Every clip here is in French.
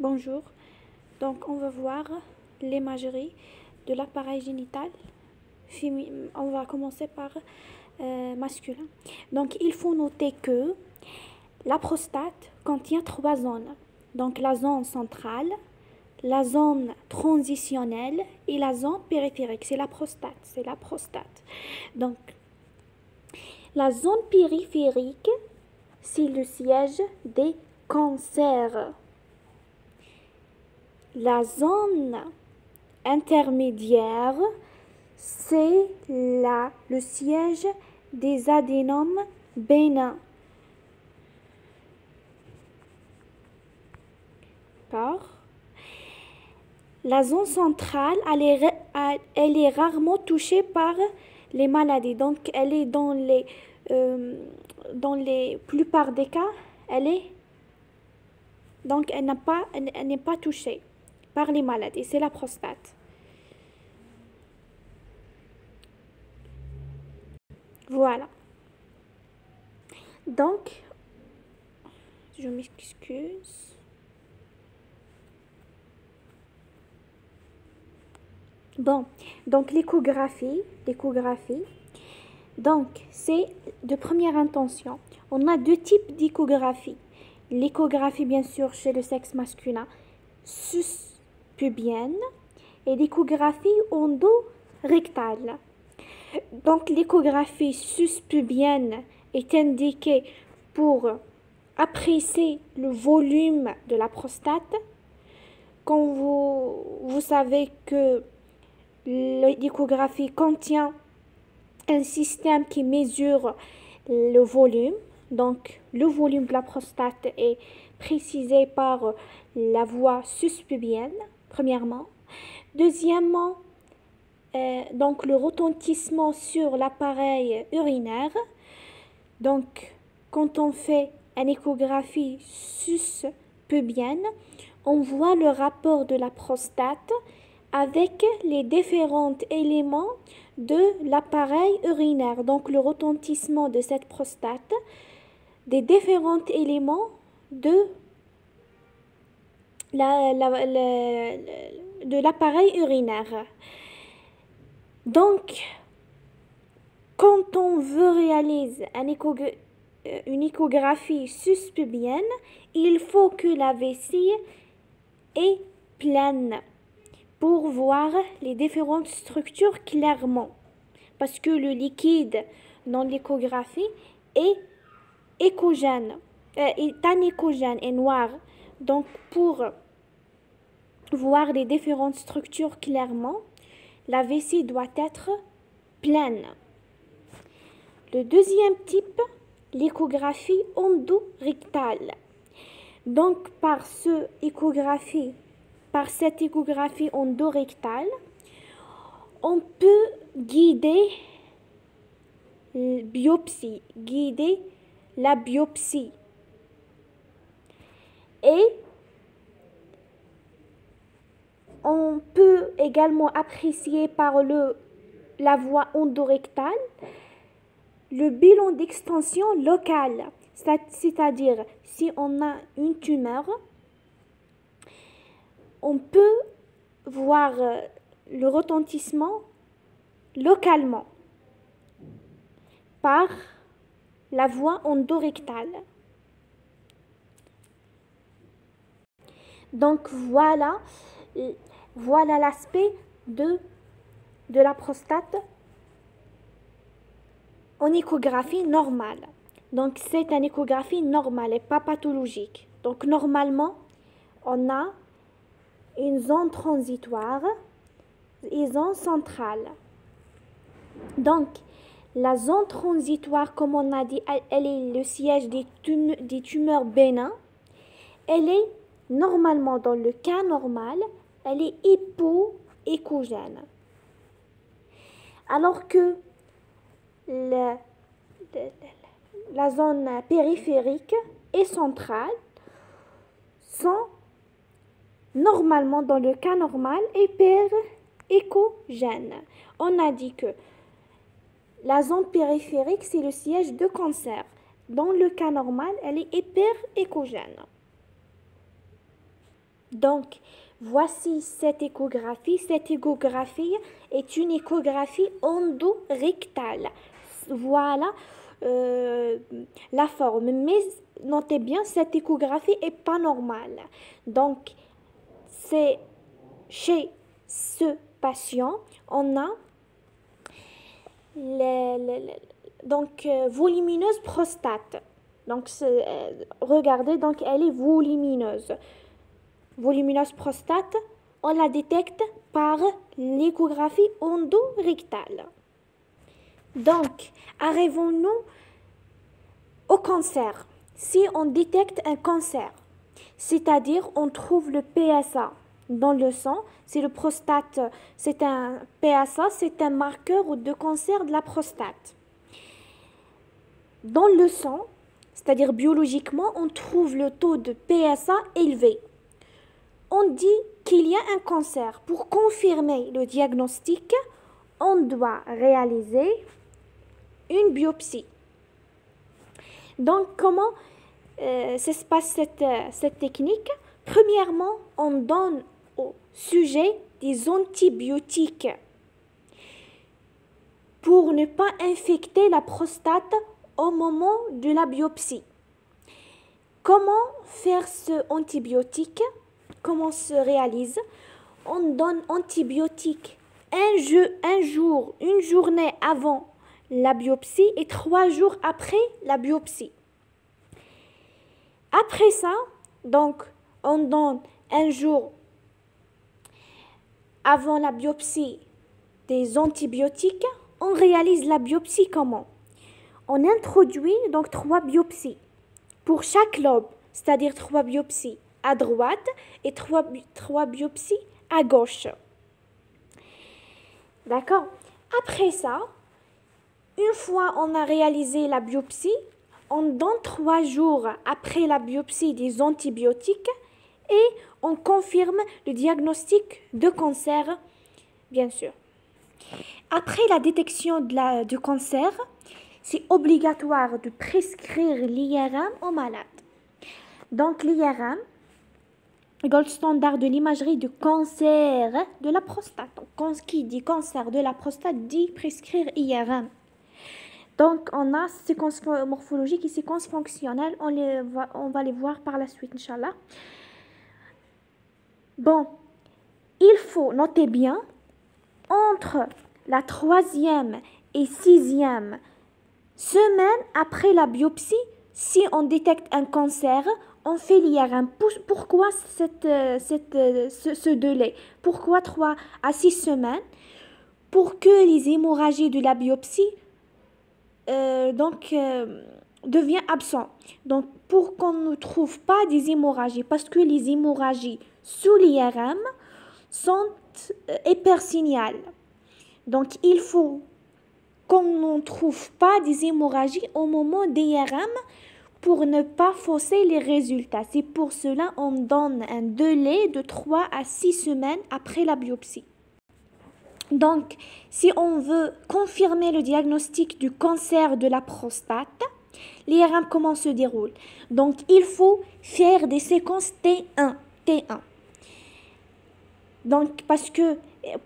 Bonjour, donc on va voir l'imagerie de l'appareil génital. On va commencer par masculin. Donc il faut noter que la prostate contient 3 zones. Donc la zone centrale, la zone transitionnelle et la zone périphérique. C'est la prostate. Donc la zone périphérique, c'est le siège des cancers. La zone intermédiaire, c'est le siège des adénomes bénins. La zone centrale, elle est rarement touchée par les maladies. Donc, elle est dans les plupart des cas, elle n'est pas touchée par les maladies. C'est la prostate. Voilà. Donc, je m'excuse. Bon, donc l'échographie, donc c'est de première intention. On a 2 types d'échographie. L'échographie, bien sûr, chez le sexe masculin, sus-pubienne, et l'échographie endorectale. Donc l'échographie sus-pubienne est indiquée pour apprécier le volume de la prostate. Comme vous savez que l'échographie contient un système qui mesure le volume. Donc, le volume de la prostate est précisé par la voie sus-pubienne, premièrement. Deuxièmement, donc le retentissement sur l'appareil urinaire. Donc, quand on fait une échographie sus-pubienne, on voit le rapport de la prostate avec les différents éléments de l'appareil urinaire. Donc, le retentissement de cette prostate, des différents éléments de l'appareil urinaire. Donc, quand on veut réaliser une échographie sus-pubienne, il faut que la vessie est pleine pour voir les différentes structures clairement. Parce que le liquide dans l'échographie est anéchogène, est noir. Donc, pour voir les différentes structures clairement, la vessie doit être pleine. Le deuxième type, l'échographie endorectale. Donc, par cette échographie endorectale, on peut guider la biopsie. Et on peut également apprécier par la voie endorectale le bilan d'extension locale, c'est-à-dire si on a une tumeur, on peut voir le retentissement localement par la voie endorectale. Donc voilà l'aspect de la prostate en échographie normale. Donc c'est une échographie normale et pas pathologique. Donc normalement, on a une zone transitoire et une zone centrale. Donc la zone transitoire, comme on a dit, elle est le siège des tumeurs bénins. Elle est normalement, dans le cas normal, elle est hypoéchogène. Alors que la zone périphérique et centrale sont normalement, dans le cas normal, hyperéchogènes. On a dit que la zone périphérique, c'est le siège de cancer. Dans le cas normal, elle est hyperéchogène. Donc, voici cette échographie. Cette échographie est une échographie endorectale. Voilà la forme. Mais notez bien, cette échographie est pas normale. Donc, c'est chez ce patient, on a volumineuse prostate. Donc, regardez, donc elle est volumineuse. Volumineuse prostate, on la détecte par l'échographie endorectale. Donc, arrivons-nous au cancer. Si on détecte un cancer, c'est-à-dire on trouve le PSA dans le sang, c'est le prostate, c'est un PSA, c'est un marqueur de cancer de la prostate. Dans le sang, c'est-à-dire biologiquement, on trouve le taux de PSA élevé. On dit qu'il y a un cancer. Pour confirmer le diagnostic, on doit réaliser une biopsie. Donc, comment se passe cette technique? Premièrement, on donne au sujet des antibiotiques pour ne pas infecter la prostate au moment de la biopsie. Comment faire ce antibiotique? Comment se réalise? On donne antibiotique un jour, une journée avant la biopsie et 3 jours après la biopsie. Après ça, donc, on donne un jour avant la biopsie des antibiotiques. On réalise la biopsie comment? On introduit donc 3 biopsies pour chaque lobe, c'est-à-dire 3 biopsies à droite et 3 biopsies à gauche. D'accord? Après ça, une fois on a réalisé la biopsie, on donne 3 jours après la biopsie des antibiotiques et on confirme le diagnostic de cancer, bien sûr. Après la détection du cancer, c'est obligatoire de prescrire l'IRM aux malades. Donc l'IRM, gold standard de l'imagerie de cancer de la prostate. Donc, qui dit cancer de la prostate dit prescrire IRM. Donc, on a séquences morphologiques et séquences fonctionnelles. On va les voir par la suite, Inch'Allah. Bon, il faut noter bien, entre la 3e et 6e semaine après la biopsie, si on détecte un cancer, on fait l'IRM. Pourquoi ce délai? Pourquoi 3 à 6 semaines? Pour que les hémorragies de la biopsie deviennent absents. Donc, pour qu'on ne trouve pas des hémorragies, parce que les hémorragies sous l'IRM sont hypersignales. Donc, il faut qu'on ne trouve pas des hémorragies au moment des IRM pour ne pas fausser les résultats. C'est pour cela qu'on donne un délai de 3 à 6 semaines après la biopsie. Donc, si on veut confirmer le diagnostic du cancer de la prostate, l'IRM, comment se déroule? Donc, il faut faire des séquences T1. Donc, parce que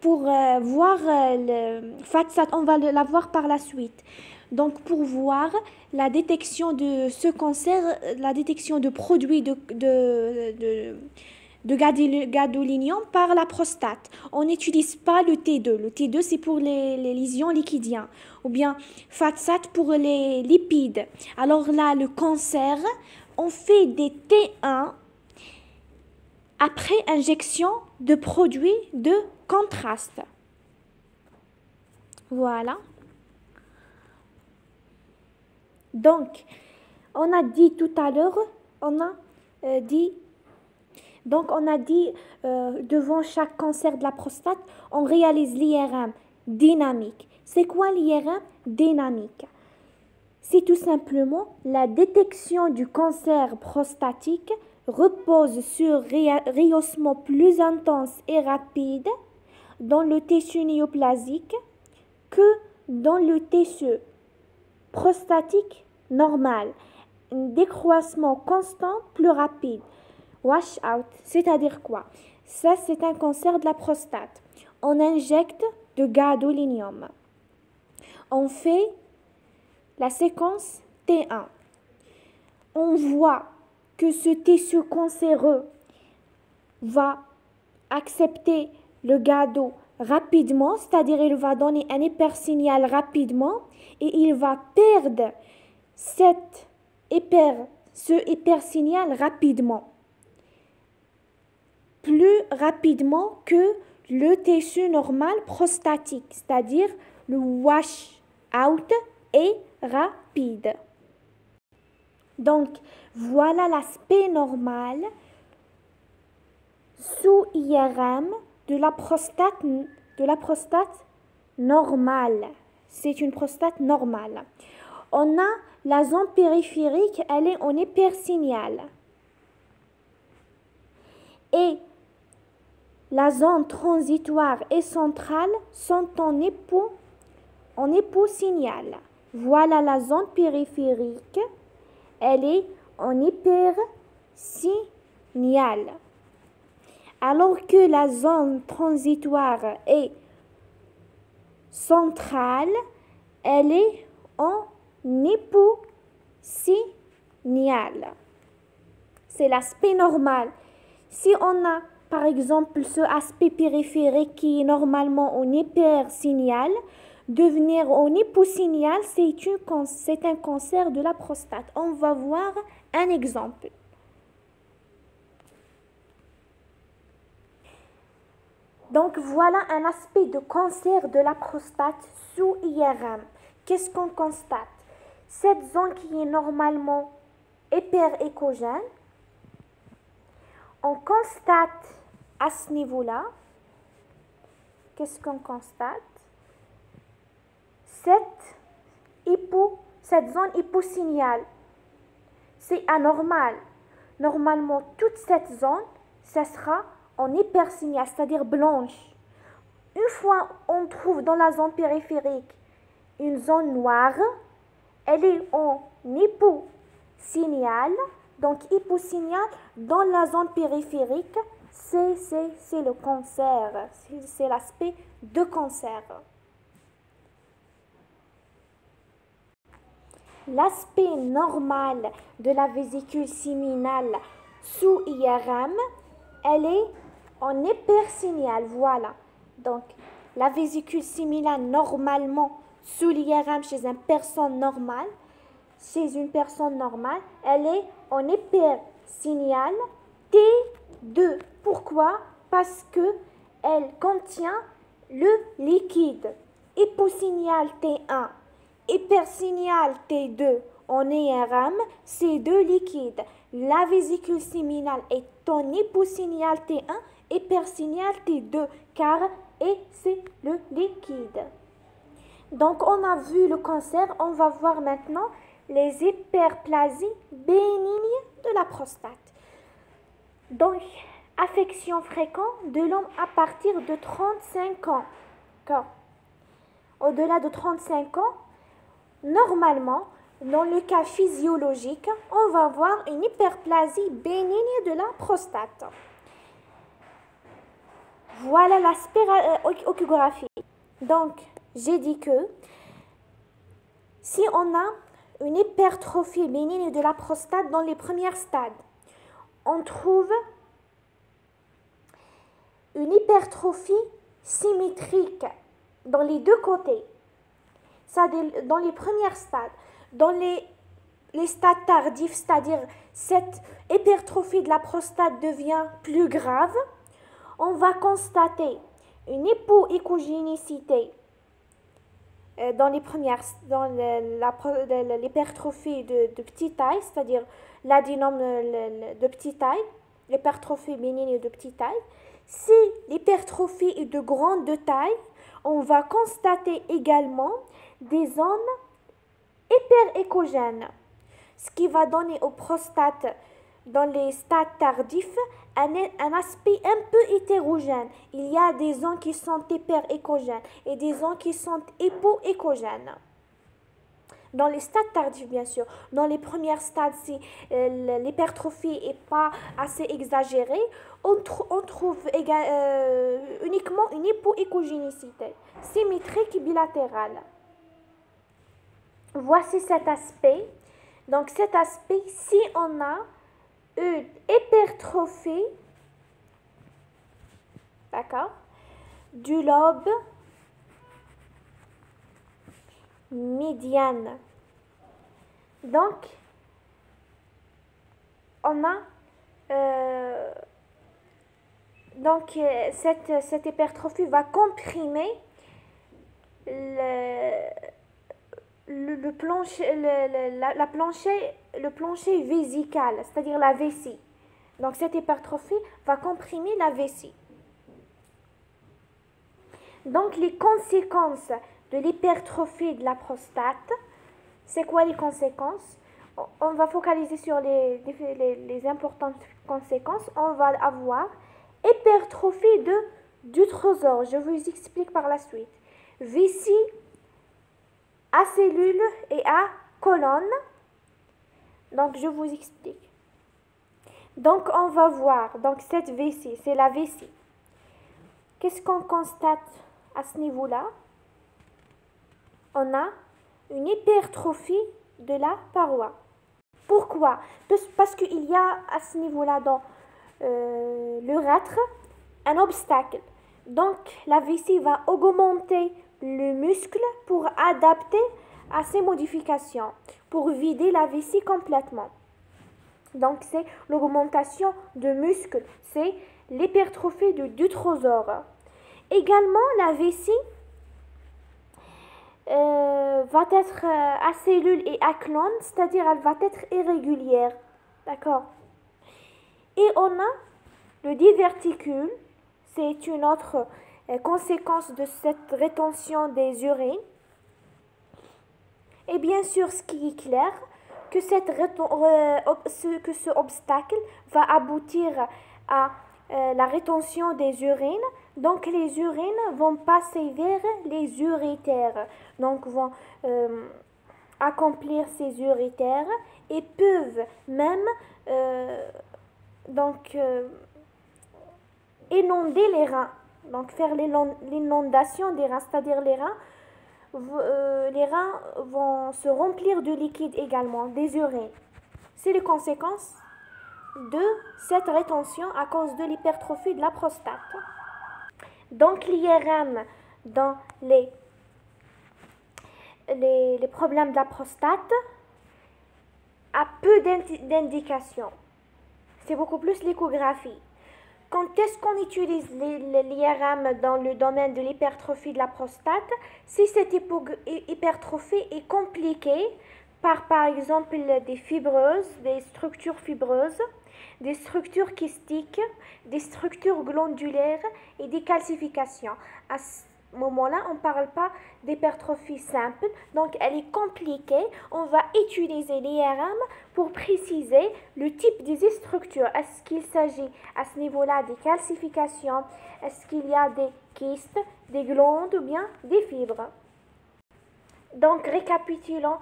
pour voir le FATSAT, on va la voir par la suite. Donc, pour voir la détection de ce cancer, la détection de produits de gadolinium par la prostate. On n'utilise pas le T2. Le T2, c'est pour les lésions liquidiennes. Ou bien FATSAT pour les lipides. Alors là, le cancer, on fait des T1 après injection de produits de contraste. Voilà. Donc, on a dit tout à l'heure, devant chaque cancer de la prostate, on réalise l'IRM dynamique. C'est quoi l'IRM dynamique? C'est tout simplement la détection du cancer prostatique repose sur rehaussement plus intense et rapide dans le tissu néoplasique que dans le tissu prostatique normal. Un décroissement constant plus rapide. wash out, c'est-à-dire quoi? Ça, c'est un cancer de la prostate. On injecte de gadolinium. On fait la séquence T1. On voit que ce tissu cancéreux va accepter le gado rapidement, c'est-à-dire il va donner un hypersignal rapidement et il va perdre ce hypersignal rapidement, plus rapidement que le tissu normal prostatique, c'est-à-dire le wash out est rapide. Donc, voilà l'aspect normal sous IRM de la prostate normale. C'est une prostate normale. On a la zone périphérique, elle est en hypersignal. Et la zone transitoire et centrale sont en hyposignal. Voilà la zone périphérique, elle est en hypersignal. Alors que la zone transitoire et centrale, elle est en hyposignal. C'est l'aspect normal. Si on a par exemple ce aspect périphérique qui est normalement en hypersignal, devenir en hyposignal, c'est un cancer de la prostate. On va voir un exemple. Donc voilà un aspect de cancer de la prostate sous IRM. Qu'est-ce qu'on constate? Cette zone qui est normalement hyperéchogène, on constate à ce niveau-là, qu'est-ce qu'on constate? Cette zone hyposignale, c'est anormal. Normalement, toute cette zone, ça sera en hypersignal, c'est-à-dire blanche. Une fois on trouve dans la zone périphérique une zone noire, elle est en hyposignal. Donc hyposignal dans la zone périphérique, c'est le cancer, c'est l'aspect de cancer. L'aspect normal de la vésicule séminale sous IRM, elle est en hypersignal, voilà. Donc, la vésicule séminale normalement sous l'IRM chez une personne normale, elle est en hypersignal T2. Pourquoi? Parce que elle contient le liquide. Hyposignal T1, hypersignal T2 en IRM, c'est deux liquides. La vésicule séminale est en hyposignal T1, hypersignal T2, car c'est le liquide. Donc, on a vu le cancer, on va voir maintenant les hyperplasies bénignes de la prostate. Donc, affection fréquente de l'homme à partir de 35 ans. Au-delà de 35 ans, normalement, dans le cas physiologique, on va voir une hyperplasie bénigne de la prostate. Voilà l'aspect échographie. Donc, j'ai dit que si on a une hypertrophie bénigne de la prostate dans les premiers stades, on trouve une hypertrophie symétrique dans les deux côtés. Ça, dans les premiers stades. Dans les stades tardifs, c'est-à-dire cette hypertrophie de la prostate devient plus grave, on va constater une hypoéchogénicité dans l'hypertrophie de petite taille, c'est-à-dire l'adénome de petite taille, l'hypertrophie bénigne de petite taille. Si l'hypertrophie est de grande taille, on va constater également des zones hyperéchogènes, ce qui va donner aux prostates dans les stades tardifs un aspect un peu hétérogène. Il y a des zones qui sont hyperéchogènes et des zones qui sont hypoéchogènes. Dans les stades tardifs, bien sûr. Dans les premiers stades, si l'hypertrophie n'est pas assez exagérée, on trouve uniquement une hypoécogénicité symétrique bilatérale. Voici cet aspect. Donc cet aspect, si on a une hypertrophie, d'accord, du lobe médiane. Donc, on a cette hypertrophie va comprimer le plancher vésical, c'est-à-dire la vessie. Donc, cette hypertrophie va comprimer la vessie. Donc, les conséquences de l'hypertrophie de la prostate, c'est quoi les conséquences? On va focaliser sur les importantes conséquences. On va avoir hypertrophie du trésor. Je vous explique par la suite. Vessie à cellules et à colonnes. Donc, je vous explique. Donc, on va voir. Donc, cette vessie, c'est la vessie. Qu'est-ce qu'on constate à ce niveau-là? On a une hypertrophie de la paroi. Pourquoi? Parce qu'il y a à ce niveau-là dans l'urètre un obstacle. Donc la vessie va augmenter le muscle pour adapter à ces modifications, pour vider la vessie complètement. Donc c'est l'augmentation de muscle, c'est l'hypertrophie du trésor. Également la vessie va être à cellules et à clones, c'est-à-dire elle va être irrégulière. D'accord? Et on a le diverticule, c'est une autre conséquence de cette rétention des urines. Et bien sûr, ce qui est clair, que ce obstacle va aboutir à la rétention des urines. Donc les urines vont passer vers les urétères, donc vont accomplir ces urétères et peuvent même inonder les reins, donc faire l'inondation des reins, c'est-à-dire les reins vont se remplir de liquide également, des urines. C'est les conséquences de cette rétention à cause de l'hypertrophie de la prostate. Donc l'IRM dans les problèmes de la prostate a peu d'indications. C'est beaucoup plus l'échographie. Quand est-ce qu'on utilise l'IRM dans le domaine de l'hypertrophie de la prostate? Si cette hypertrophie est compliquée par exemple des fibreuses, des structures fibreuses, des structures kystiques, des structures glandulaires et des calcifications. À ce moment-là, on ne parle pas d'hypertrophie simple, donc elle est compliquée. On va utiliser l'IRM pour préciser le type des structures. Est-ce qu'il s'agit à ce niveau-là des calcifications? Est-ce qu'il y a des kystes, des glandes ou bien des fibres? Donc, récapitulons.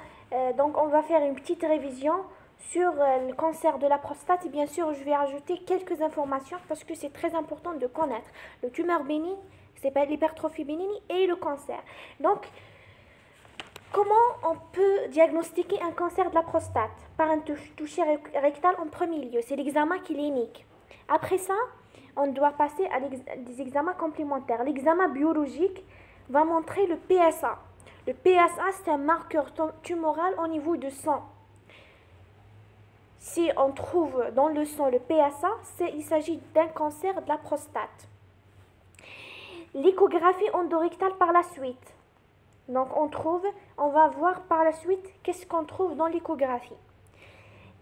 Donc, on va faire une petite révision sur le cancer de la prostate. Et bien sûr, je vais ajouter quelques informations parce que c'est très important de connaître le tumeur bénigne, c'est pas l'hypertrophie bénigne et le cancer. Donc, comment on peut diagnostiquer un cancer de la prostate? Par un toucher rectal en premier lieu. C'est l'examen clinique. Après ça, on doit passer à des examens complémentaires. L'examen biologique va montrer le PSA. Le PSA, c'est un marqueur tumoral au niveau du sang. Si on trouve dans le sang le PSA, il s'agit d'un cancer de la prostate. L'échographie endorectale par la suite. Donc on va voir par la suite qu'est-ce qu'on trouve dans l'échographie.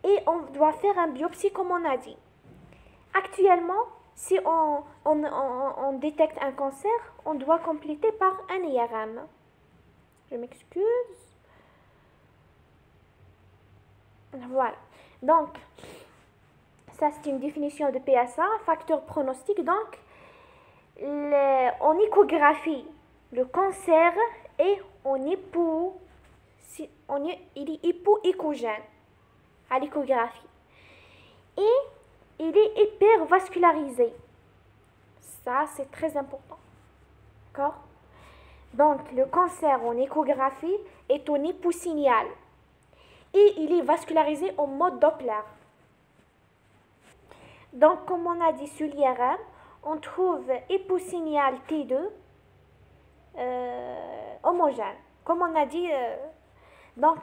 Et on doit faire un biopsie comme on a dit. Actuellement, si on détecte un cancer, on doit compléter par un IRM. Je m'excuse. Voilà. Donc, ça c'est une définition de PSA, facteur pronostic. Donc, en échographie, le cancer est en il est hypoéchogène à l'échographie. Et il est hypervascularisé. Ça, c'est très important. D'accord? Donc, le cancer en échographie est en hyposignal. Et il est vascularisé en mode Doppler. Donc, comme on a dit sur l'IRM, on trouve hyposignal T2 homogène. Comme on a dit, donc,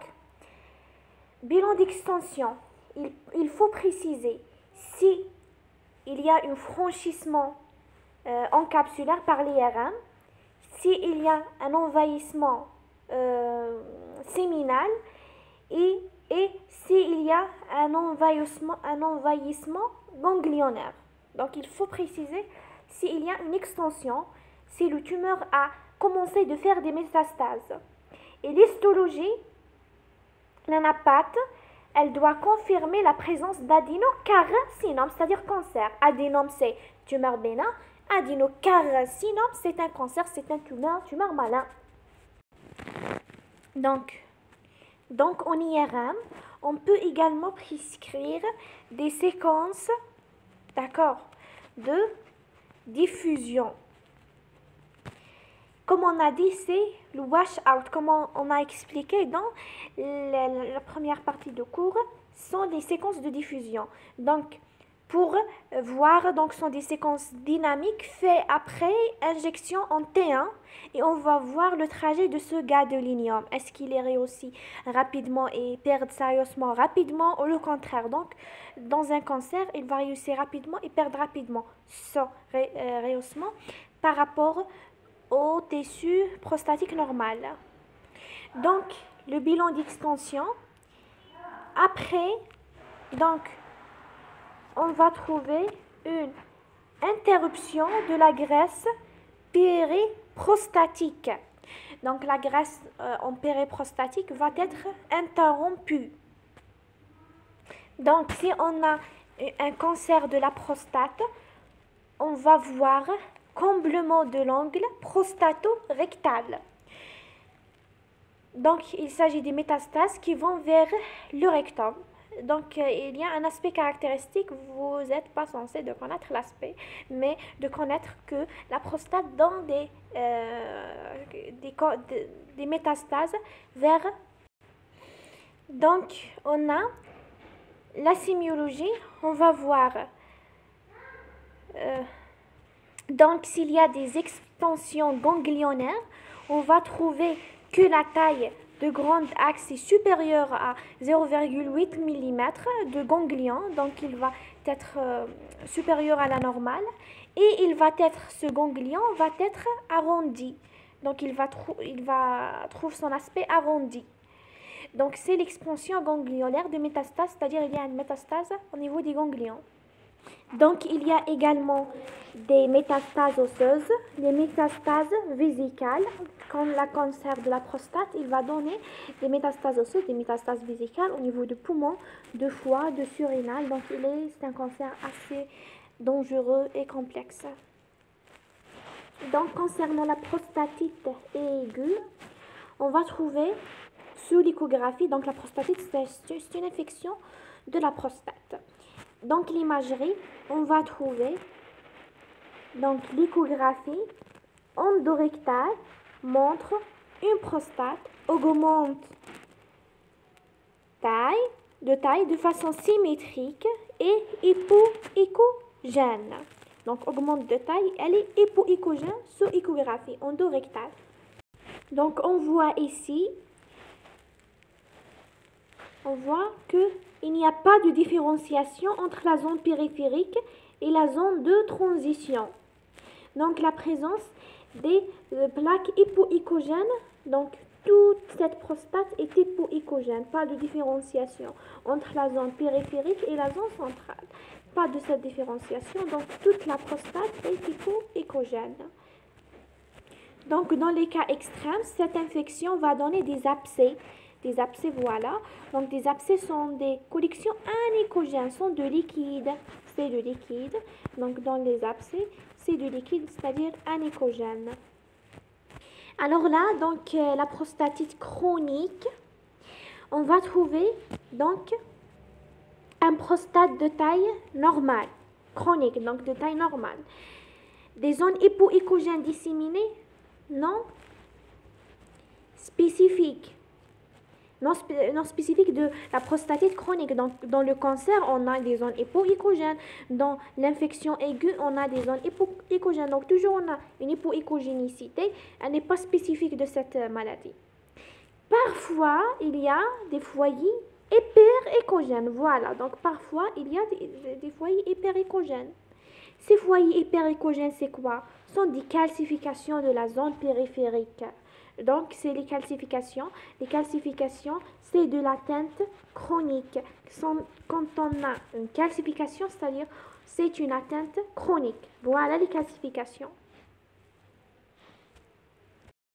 bilan d'extension, il faut préciser si il y a un franchissement encapsulaire par l'IRM, s'il y a un envahissement séminal et s'il y a un envahissement ganglionnaire. Donc, il faut préciser s'il y a une extension, si le tumeur a commencé de faire des métastases. Et l'histologie, l'anapathe, elle doit confirmer la présence d'adénocarcinome, c'est-à-dire cancer. Adénome, c'est tumeur bénin. Adénocarcinome, c'est un cancer, c'est un tumeur malin. Donc en IRM, on peut également prescrire des séquences, d'accord, de diffusion. Comme on a dit, c'est le wash-out, comme on a expliqué dans la première partie de cours, sont des séquences de diffusion. Donc, pour voir, donc, sont des séquences dynamiques faites après injection en T1 et on va voir le trajet de ce gadolinium. Est-ce qu'il est réussi rapidement et perd sérieusement rapidement ou le contraire? Donc, dans un cancer, il va réussir rapidement et perdre rapidement ce rehaussement par rapport au tissu prostatique normal. Donc, le bilan d'extension, après, donc, on va trouver une interruption de la graisse périprostatique. Donc, la graisse en périprostatique va être interrompue. Donc, si on a un cancer de la prostate, on va voir comblement de l'angle prostato-rectal. Donc, il s'agit des métastases qui vont vers le rectum. Donc, il y a un aspect caractéristique, vous n'êtes pas censé de connaître l'aspect, mais de connaître que la prostate donne des métastases vers... Donc, on a la sémiologie, on va voir... donc, s'il y a des expansions ganglionnaires, on va trouver que la taille de grand axe est supérieure à 0,8 mm de ganglion. Donc, il va être supérieur à la normale. Et ce ganglion va être arrondi. Donc, il va trouver son aspect arrondi. Donc, c'est l'expansion ganglionnaire de métastase, c'est-à-dire il y a une métastase au niveau des ganglions. Donc, il y a également des métastases osseuses, des métastases vésicales. Comme le cancer de la prostate, il va donner des métastases osseuses, des métastases vésicales au niveau de poumons, de foie, de surrénal. Donc, c'est un cancer assez dangereux et complexe. Donc, concernant la prostatite aiguë, on va trouver sous l'échographie, donc la prostatite, c'est une infection de la prostate. Donc, l'imagerie, on va trouver donc l'échographie endorectale montre une prostate augmente de taille de façon symétrique et hypoéchogène. Donc, augmente de taille, elle est hypoéchogène sous échographie endorectale. Donc, on voit ici, on voit qu'il n'y a pas de différenciation entre la zone périphérique et la zone de transition. Donc, la présence des plaques hypoéchogènes, donc toute cette prostate est hypoéchogène, pas de différenciation entre la zone périphérique et la zone centrale. Pas de cette différenciation, donc toute la prostate est hypoéchogène. Donc, dans les cas extrêmes, cette infection va donner des abcès. Des abcès, voilà. Donc, des abcès sont des collections anéchogènes, sont de liquide. C'est de liquide. Donc, dans les abcès, c'est de liquide, c'est-à-dire anéchogène. Alors là, donc, la prostatite chronique. on va trouver donc un prostate de taille normale, chronique, donc de taille normale. Des zones hypoécogènes disséminées, non spécifiques. Non spécifique de la prostatite chronique. Donc, dans le cancer, on a des zones hypoécogènes. Dans l'infection aiguë, on a des zones hypoécogènes. Donc, toujours, on a une hypoécogénicité. Elle n'est pas spécifique de cette maladie. Parfois, il y a des foyers hyperécogènes. Voilà. Donc, parfois, il y a des foyers hyperécogènes. Ces foyers hyperécogènes, c'est quoi? Ce sont des calcifications de la zone périphérique. Donc, c'est les calcifications. Les calcifications, c'est de l'atteinte chronique. Quand on a une calcification, c'est-à-dire c'est une atteinte chronique. Voilà les calcifications.